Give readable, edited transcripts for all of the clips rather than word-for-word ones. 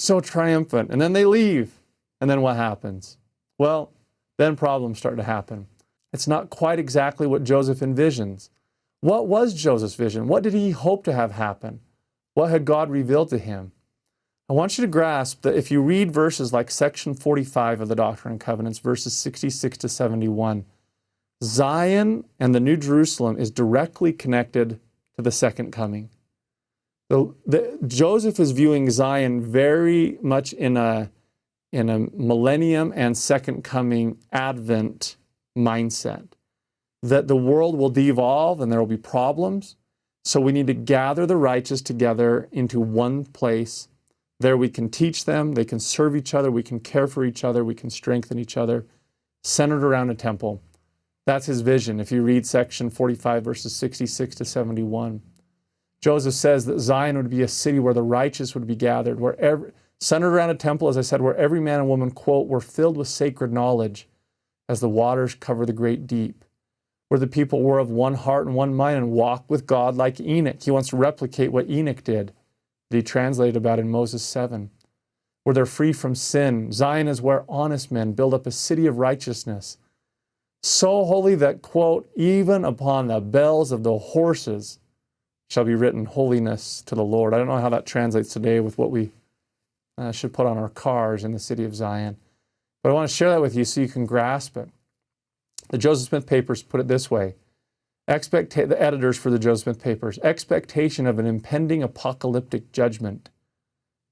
so triumphant. And then they leave. And then what happens? Well, then problems start to happen. It's not quite exactly what Joseph envisions. What was Joseph's vision? What did he hope to have happen? What had God revealed to him? I want you to grasp that if you read verses like section 45 of the Doctrine and Covenants, verses 66 to 71, Zion and the New Jerusalem is directly connected to the second coming. Joseph is viewing Zion very much in a millennium and second coming Advent mindset. That the world will devolve and there will be problems. So we need to gather the righteous together into one place. There we can teach them, they can serve each other, we can care for each other, we can strengthen each other, centered around a temple. That's his vision if you read section 45, verses 66 to 71. Joseph says that Zion would be a city where the righteous would be gathered, centered around a temple, as I said, where every man and woman, quote, were filled with sacred knowledge as the waters cover the great deep, where the people were of one heart and one mind and walked with God like Enoch. He wants to replicate what Enoch did, that he translated about in Moses 7, where they're free from sin. Zion is where honest men build up a city of righteousness, so holy that, quote, even upon the bells of the horses shall be written holiness to the Lord. I don't know how that translates today with what we should put on our cars in the city of Zion. But I want to share that with you so you can grasp it. The Joseph Smith Papers put it this way. The editors for the Joseph Smith Papers, expectation of an impending apocalyptic judgment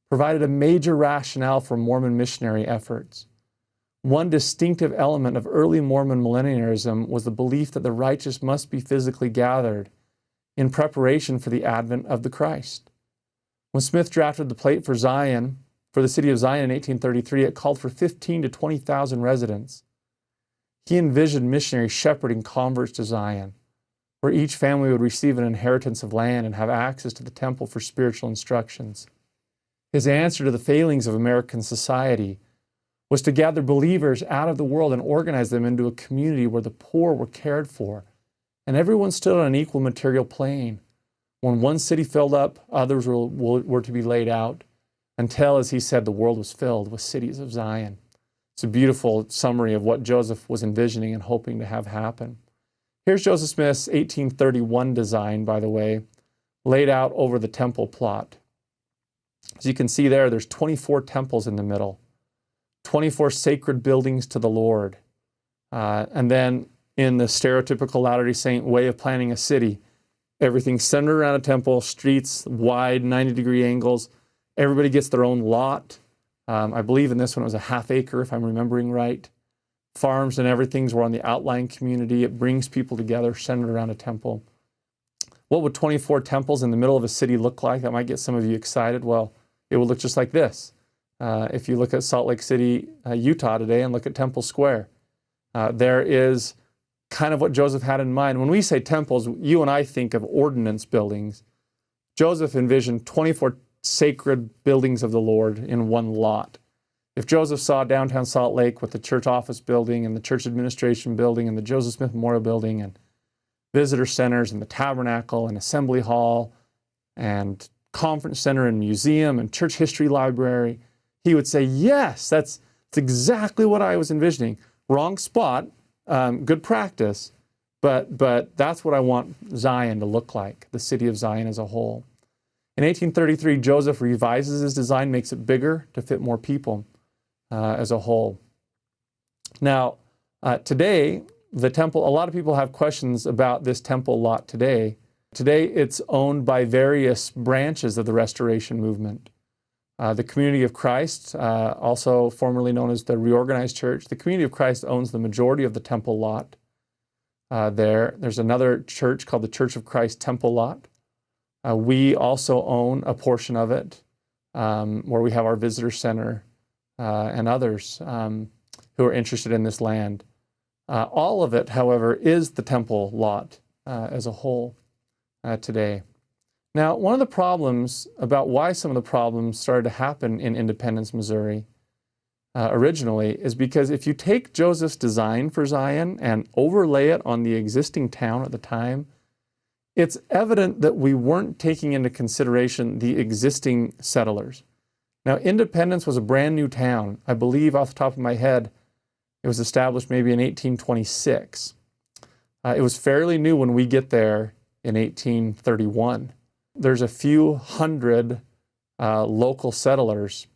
provided a major rationale for Mormon missionary efforts. One distinctive element of early Mormon millenniarism was the belief that the righteous must be physically gathered in preparation for the advent of the Christ. When Smith drafted the plate for Zion, for the city of Zion in 1833, it called for 15 to 20,000 residents. He envisioned missionaries shepherding converts to Zion, where each family would receive an inheritance of land and have access to the temple for spiritual instructions. His answer to the failings of American society was to gather believers out of the world and organize them into a community where the poor were cared for, and everyone stood on an equal material plane. When one city filled up, others were to be laid out, until, as he said, the world was filled with cities of Zion. It's a beautiful summary of what Joseph was envisioning and hoping to have happen. Here's Joseph Smith's 1831 design, by the way, laid out over the temple plot. As you can see there's 24 temples in the middle, 24 sacred buildings to the Lord. And then in the stereotypical Latter-day Saint way of planning a city, everything centered around a temple, streets, wide 90-degree angles. Everybody gets their own lot. I believe in this one it was a half acre, if I'm remembering right. Farms and everything's were on the outlying community. It brings people together, centered around a temple. What would 24 temples in the middle of a city look like? That might get some of you excited. Well, it would look just like this. If you look at Salt Lake City, Utah today, and look at Temple Square, there is kind of what Joseph had in mind. When we say temples, you and I think of ordinance buildings. Joseph envisioned 24 sacred buildings of the Lord in one lot. If Joseph saw downtown Salt Lake with the church office building and the church administration building and the Joseph Smith Memorial Building and visitor centers and the tabernacle and assembly hall and conference center and museum and church history library, he would say, yes, that's exactly what I was envisioning. Wrong spot, good practice, but that's what I want Zion to look like, the city of Zion as a whole. In 1833, Joseph revises his design, makes it bigger to fit more people as a whole. Now, today, the temple, a lot of people have questions about this temple lot today. Today, it's owned by various branches of the Restoration movement. The Community of Christ, also formerly known as the Reorganized Church, the Community of Christ owns the majority of the temple lot there. There's another church called the Church of Christ Temple Lot. We also own a portion of it where we have our visitor center and others who are interested in this land. All of it, however, is the temple lot as a whole today. Now, one of the problems about why some of the problems started to happen in Independence, Missouri originally is because if you take Joseph's design for Zion and overlay it on the existing town at the time, it's evident that we weren't taking into consideration the existing settlers. Now, Independence was a brand new town. I believe off the top of my head, it was established maybe in 1826. It was fairly new when we get there in 1831. There's a few hundred local settlers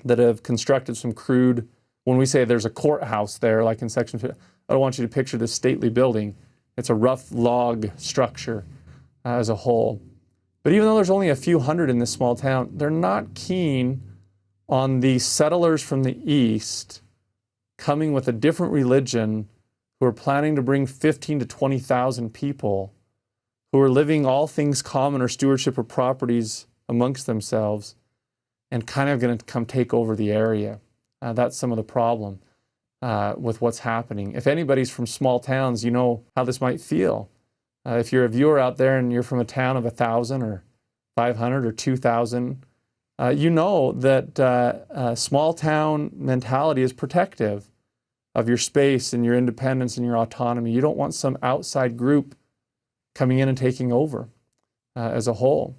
that have constructed some crude, when we say there's a courthouse there, like in Section 50, I don't want you to picture this stately building. It's a rough log structure as a whole. But even though there's only a few hundred in this small town, they're not keen on the settlers from the east coming with a different religion who are planning to bring 15 to 20,000 people who are living all things common or stewardship of properties amongst themselves and kind of going to come take over the area. That's some of the problem with what's happening. If anybody's from small towns, you know how this might feel. If you're a viewer out there and you're from a town of 1,000 or 500 or 2,000, you know that small town mentality is protective of your space and your independence and your autonomy. You don't want some outside group coming in and taking over as a whole.